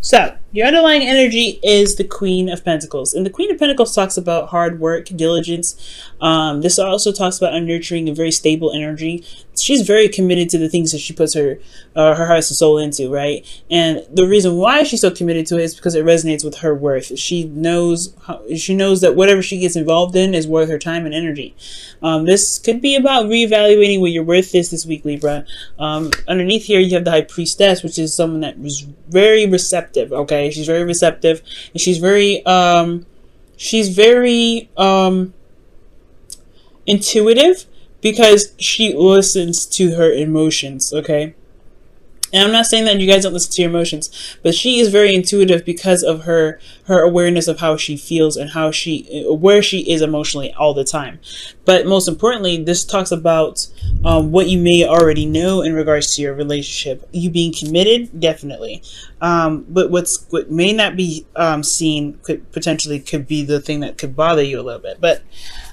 So, your underlying energy is the Queen of Pentacles. And the Queen of Pentacles talks about hard work, diligence. This also talks about nurturing a very stable energy. She's very committed to the things that she puts her heart and soul into, right? And the reason why she's so committed to it is because it resonates with her worth. She knows that whatever she gets involved in is worth her time and energy. This could be about reevaluating what your worth is this week, Libra. Underneath here, you have the High Priestess, which is someone that was very receptive. Okay, she's very receptive, and she's very intuitive, because she listens to her emotions. Okay. And I'm not saying that you guys don't listen to your emotions, but she is very intuitive because of her awareness of how she feels and where she is emotionally all the time. But most importantly, this talks about what you may already know in regards to your relationship. You being committed, definitely. But what may not be seen could be the thing that could bother you a little bit. But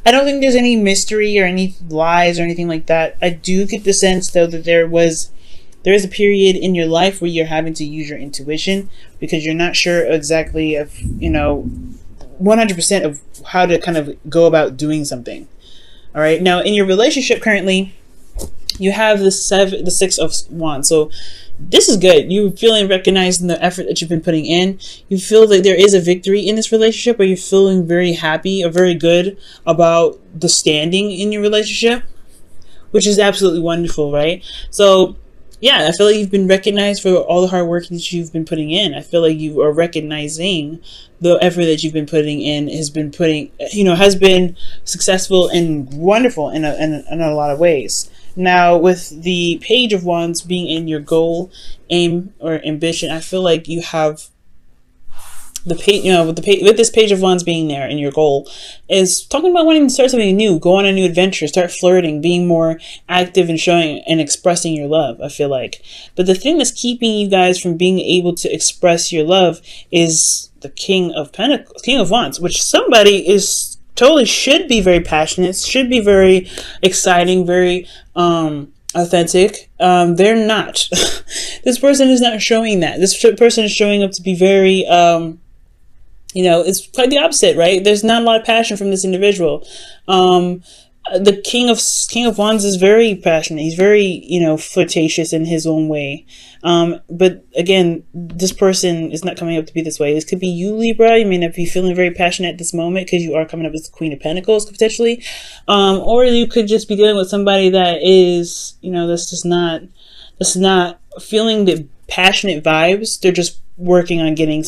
I don't think there's any mystery or any lies or anything like that. I do get the sense, though, that there is a period in your life where you're having to use your intuition because you're not sure exactly of, 100% of how to kind of go about doing something. All right. Now, in your relationship currently, you have the Six of Wands. So this is good. You're feeling recognized in the effort that you've been putting in. You feel that there is a victory in this relationship, or you're feeling very happy or very good about the standing in your relationship, which is absolutely wonderful, right? So yeah, I feel like you've been recognized for all the hard work that you've been putting in. I feel like you are recognizing the effort that you've been putting in has been successful and wonderful in a lot of ways. Now, with the Page of Wands being in your goal, aim, or ambition, I feel like you have the page, with this Page of Wands being there in your goal, is talking about wanting to start something new, go on a new adventure, start flirting, being more active and showing and expressing your love, I feel like. But the thing that's keeping you guys from being able to express your love is the King of Wands, which somebody is totally should be very passionate, should be very exciting, very authentic. They're not. This person is not showing that. This person is showing up to be very it's quite the opposite, right? There's not a lot of passion from this individual. The King of Wands is very passionate. He's very, flirtatious in his own way. But again, this person is not coming up to be this way. This could be you, Libra. You may not be feeling very passionate at this moment because you are coming up as the Queen of Pentacles, potentially. Or you could just be dealing with somebody that is, that's not feeling the passionate vibes. They're just working on getting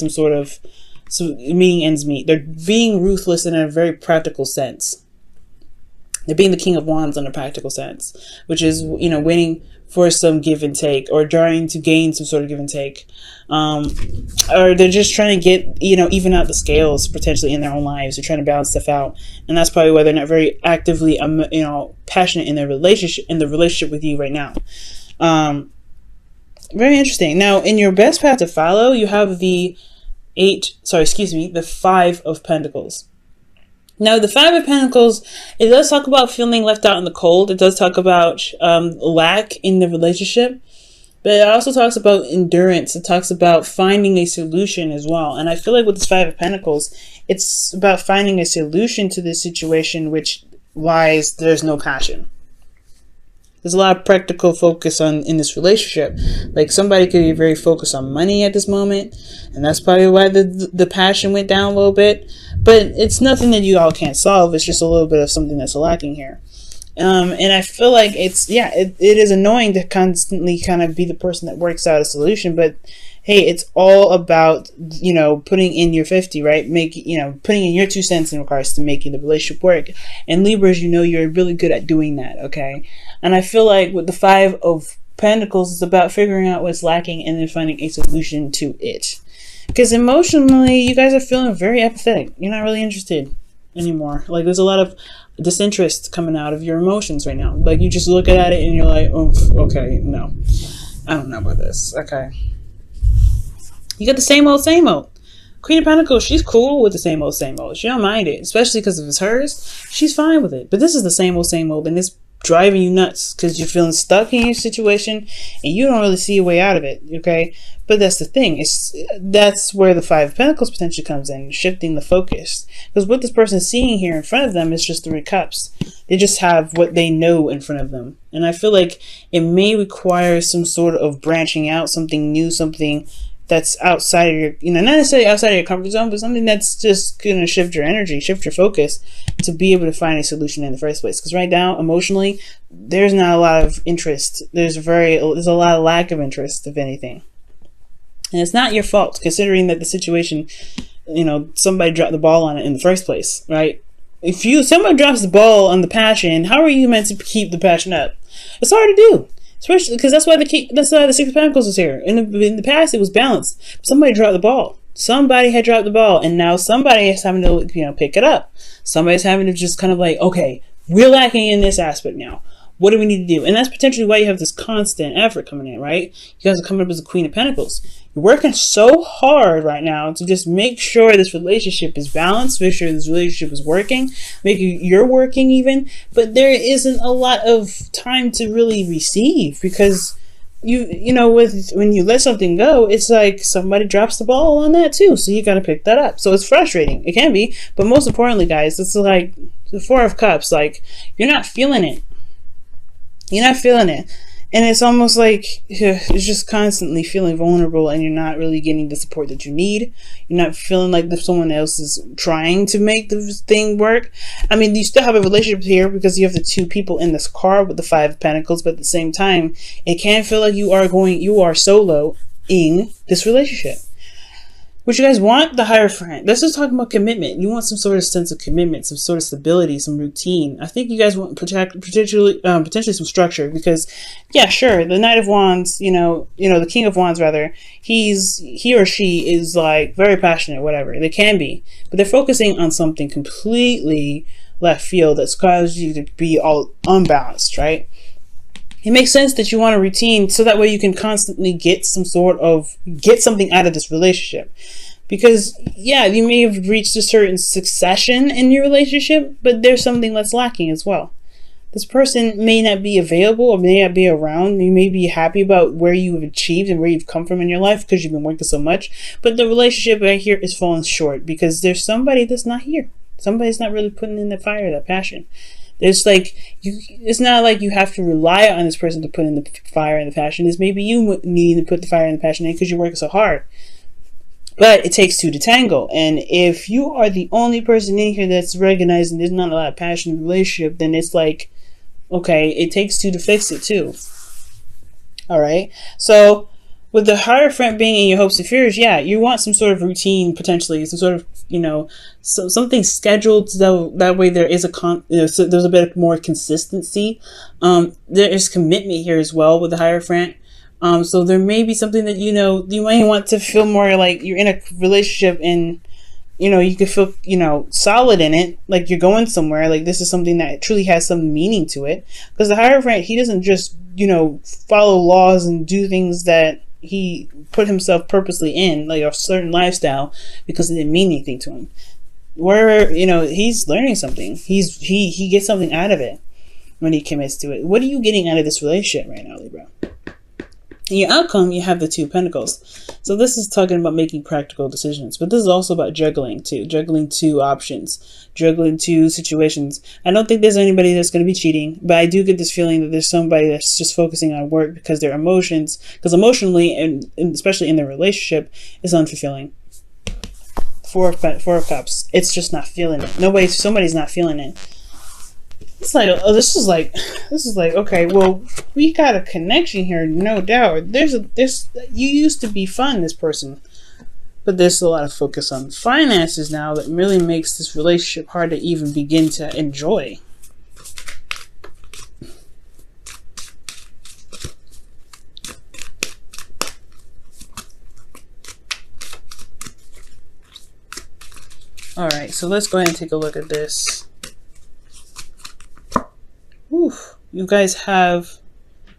meeting ends meet. They're being ruthless in a very practical sense. They're being the King of Wands in a practical sense, which is, waiting for some give and take, or trying to gain some sort of give and take. Or they're just trying to get, even out the scales potentially in their own lives. They're trying to balance stuff out. And that's probably why they're not very actively, passionate in the relationship with you right now. Very interesting. Now, in your best path to follow, you have the Five of Pentacles. Now, the Five of Pentacles, it does talk about feeling left out in the cold. It does talk about lack in the relationship. But it also talks about endurance. It talks about finding a solution as well. And I feel like with this Five of Pentacles, it's about finding a solution to this situation, which lies there's no passion. There's a lot of practical focus in this relationship. Like, somebody could be very focused on money at this moment, and that's probably why the passion went down a little bit. But it's nothing that you all can't solve. It's just a little bit of something that's lacking here. And I feel like it is annoying to constantly kind of be the person that works out a solution. But hey, it's all about, putting in your 50, right? Putting in your 2 cents in regards to making the relationship work. And Libras, you're really good at doing that, okay? And I feel like with the Five of Pentacles, it's about figuring out what's lacking and then finding a solution to it. Because emotionally, you guys are feeling very apathetic. You're not really interested anymore. Like, there's a lot of disinterest coming out of your emotions right now. Like, you just look at it and you're like, oh, okay, no. I don't know about this. Okay. You got the same old, same old. Queen of Pentacles, she's cool with the same old, same old. She don't mind it, especially because if it's hers. She's fine with it. But this is the same old, and this driving you nuts because you're feeling stuck in your situation and you don't really see a way out of it. Okay, but that's the thing. That's where the Five of Pentacles potentially comes in, shifting the focus. Because what this person is seeing here in front of them is just 3 cups. They just have what they know in front of them, and I feel like it may require some sort of branching out, something new, something that's outside of your, not necessarily outside of your comfort zone, but something that's just going to shift your energy, shift your focus to be able to find a solution in the first place. Because right now, emotionally, there's not a lot of interest. There's a lot of lack of interest, if anything. And it's not your fault, considering that the situation, somebody dropped the ball on it in the first place, right? If somebody drops the ball on the passion, how are you meant to keep the passion up? It's hard to do. Especially because that's why the Six of Pentacles is here. In the past, it was balanced. Somebody dropped the ball. Somebody had dropped the ball, and now somebody is having to pick it up. Somebody's having to just kind of like, okay, we're lacking in this aspect now. What do we need to do? And that's potentially why you have this constant effort coming in, right? You guys are coming up as the Queen of Pentacles. You're working so hard right now to just make sure this relationship is balanced, make sure this relationship is working, make you're working even, but there isn't a lot of time to really receive because when you let something go, it's like somebody drops the ball on that too, so you got to pick that up. So it's frustrating. It can be, but most importantly, guys, it's like the Four of Cups. Like, you're not feeling it. You're not feeling it. And it's almost like it's just constantly feeling vulnerable and you're not really getting the support that you need. You're not feeling like someone else is trying to make the thing work. I mean, you still have a relationship here because you have the 2 people in this card with the Five of Pentacles, but at the same time, it can feel like you are soloing this relationship. What you guys want? The Hierophant. This is talking about commitment. You want some sort of sense of commitment, some sort of stability, some routine. I think you guys want potentially some structure because, yeah, sure, the Knight of Wands, the King of Wands rather, he or she is like very passionate, whatever. They can be, but they're focusing on something completely left field that's caused you to be all unbalanced, right? It makes sense that you want a routine so that way you can constantly get something out of this relationship. Because, yeah, you may have reached a certain succession in your relationship, but there's something that's lacking as well. This person may not be available or may not be around. You may be happy about where you have achieved and where you've come from in your life because you've been working so much. But the relationship right here is falling short because there's somebody that's not here. Somebody's not really putting in the fire, that passion. It's not like you have to rely on this person to put in the fire and the passion. It's maybe you need to put the fire and the passion in because you're working so hard. But it takes 2 to tango. And if you are the only person in here that's recognizing there's not a lot of passion in the relationship, then it's like, okay, it takes 2 to fix it too. All right. So with the Hierophant being in your hopes and fears, yeah, you want some sort of routine, potentially, some sort of, something scheduled so that way there is so there's a bit more consistency. There is commitment here as well with the Hierophant. So there may be something that, you might want to feel more like you're in a relationship and, you can feel, solid in it, like you're going somewhere, like this is something that truly has some meaning to it. Because the Hierophant, he doesn't just, follow laws and do things that he put himself purposely in, like a certain lifestyle, because it didn't mean anything to him. Where, he's learning something. He gets something out of it when he commits to it. What are you getting out of this relationship right now, Libra? In your outcome, you have the 2 Pentacles. So this is talking about making practical decisions, but this is also about juggling too. Juggling 2 options, juggling 2 situations. I don't think there's anybody that's going to be cheating, but I do get this feeling that there's somebody that's just focusing on work because their emotions, because emotionally, and especially in their relationship, is unfulfilling. Four of Cups. It's just not feeling it. Somebody's not feeling it. It's like, oh, this is like, okay, well, we got a connection here, no doubt. You used to be fun, this person, but there's a lot of focus on finances now that really makes this relationship hard to even begin to enjoy. All right, so let's go ahead and take a look at this. Oof, you guys have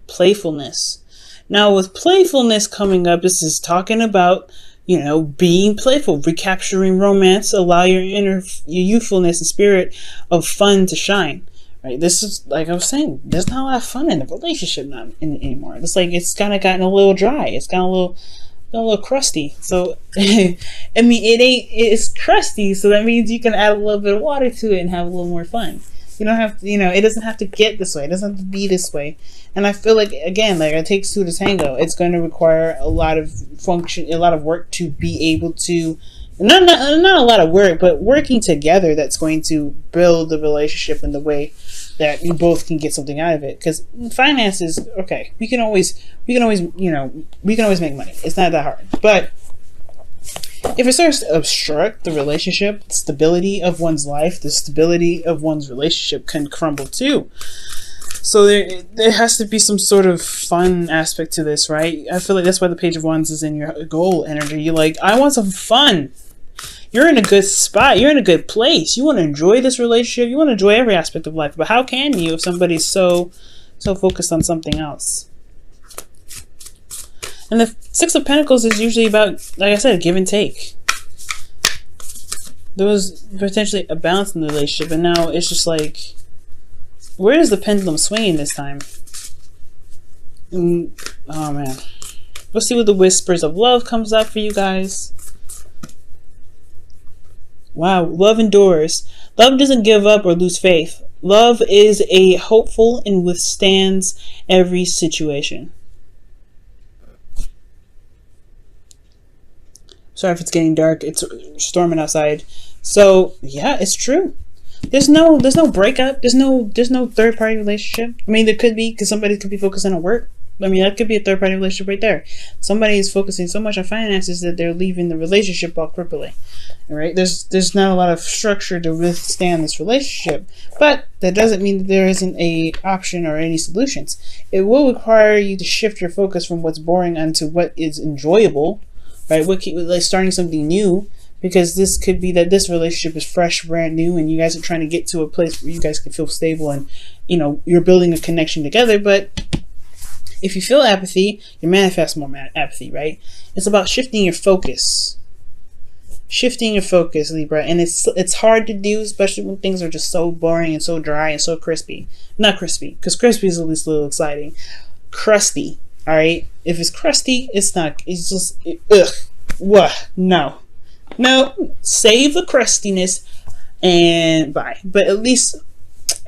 playfulness. Now with playfulness coming up, this is talking about, being playful, recapturing romance, allow your youthfulness and spirit of fun to shine, right? This is, like I was saying, there's not a lot of fun in the relationship not anymore. It's like it's kind of gotten a little dry. It's gotten a little crusty. So I mean, it's crusty, so that means you can add a little bit of water to it and have a little more fun. You don't have to, it doesn't have to get this way. It doesn't have to be this way. And I feel like, again, like it takes two to tango. It's going to require a lot of work to be able to, not a lot of work, but working together that's going to build the relationship in the way that you both can get something out of it. Because finances, okay, we can always make money. It's not that hard. But if it starts to obstruct the relationship, the stability of one's life, the stability of one's relationship can crumble too. So there has to be some sort of fun aspect to this, right? I feel like that's why the Page of Wands is in your goal energy. You're like, I want some fun. You're in a good spot. You're in a good place. You want to enjoy this relationship. You want to enjoy every aspect of life. But how can you if somebody's so focused on something else? And the Six of Pentacles is usually about, like I said, give and take. There was potentially a balance in the relationship, and now it's just like, where is the pendulum swinging this time? Oh man. Let's see what the Whispers of Love comes up for you guys. Wow, love endures. Love doesn't give up or lose faith. Love is a hopeful and withstands every situation. Sorry if it's getting dark. It's storming outside. So yeah, it's true. There's no breakup. There's no third party relationship. I mean, there could be, because somebody could be focusing on work. I mean, that could be a third party relationship right there. Somebody is focusing so much on finances that they're leaving the relationship all crippling. All right, there's not a lot of structure to withstand this relationship, but that doesn't mean that there isn't a option or any solutions. It will require you to shift your focus from what's boring onto what is enjoyable. Right, like starting something new, because this could be that this relationship is fresh, brand new, and you guys are trying to get to a place where you guys can feel stable and you're building a connection together. But if you feel apathy, you manifest more apathy, right? It's about shifting your focus. Shifting your focus, Libra, and it's hard to do, especially when things are just so boring and so dry and so crispy. Not crispy, because crispy is at least a little exciting. Crusty. All right, if it's crusty, it's not. It's just ugh. What? No. Save the crustiness and bye. But at least,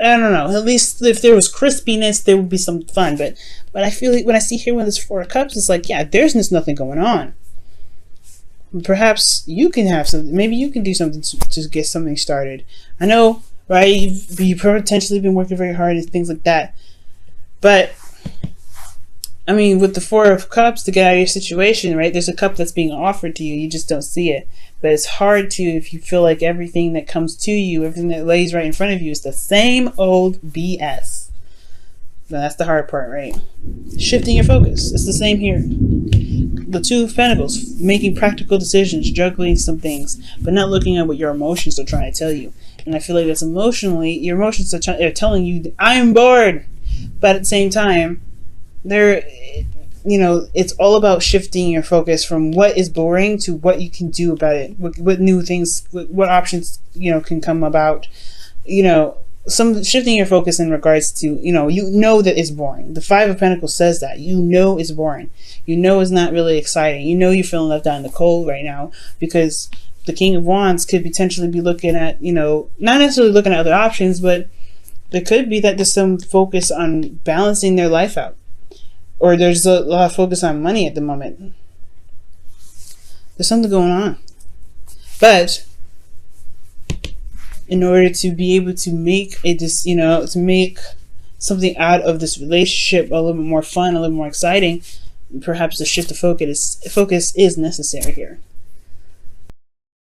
I don't know. At least if there was crispiness, there would be some fun. But I feel like when I see here when there's Four of Cups, it's like, yeah, there's just nothing going on. Perhaps you can have something. Maybe you can do something to get something started. I know, right? You've potentially been working very hard and things like that, but. I mean, with the Four of Cups, to get out of your situation, right? There's a cup that's being offered to you. You just don't see it. But it's hard to, if you feel like everything that comes to you, everything that lays right in front of you is the same old BS. Now, that's the hard part, right? Shifting your focus. It's the same here. The Two of Pentacles, making practical decisions, juggling some things, but not looking at what your emotions are trying to tell you. And I feel like that's emotionally, your emotions are telling you, I'm bored. But at the same time, it's all about shifting your focus from what is boring to what you can do about it. What new things, what options, can come about. Some shifting your focus in regards to, that it's boring. The Five of Pentacles says that. It's boring. It's not really exciting. You're feeling left out in the cold right now because the King of Wands could potentially be looking at, not necessarily looking at other options, but there could be that there's some focus on balancing their life out. Or there's a lot of focus on money at the moment. There's something going on. But in order to be able to make to make something out of this relationship a little bit more fun, a little more exciting, perhaps the shift of focus is necessary here.